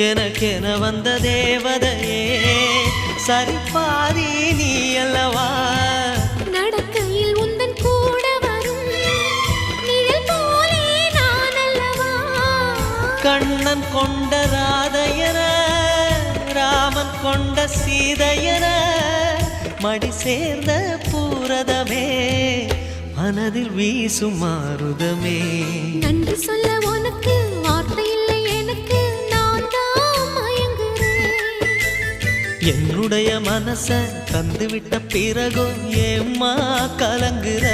எனக்கென வந்த தேவதையே சரிபாதி நீ அல்லவா நடக்கையில் உந்தன் கூட வரும் நிழல் போலே நான் அல்லவா கண்ணன் கொண்ட ராதையர ராமன் கொண்ட சீதையர மடி சேர்ந்த பூரதமே மனதில் வீசும் மாருதமே நன்றி சொல்ல உனக்கு வார்த்தை இல்லை எனக்கு நான் தான் மயங்குறேன் என்னுடைய மனச தந்துவிட்ட பிறகும் ஏம்மா கலங்குற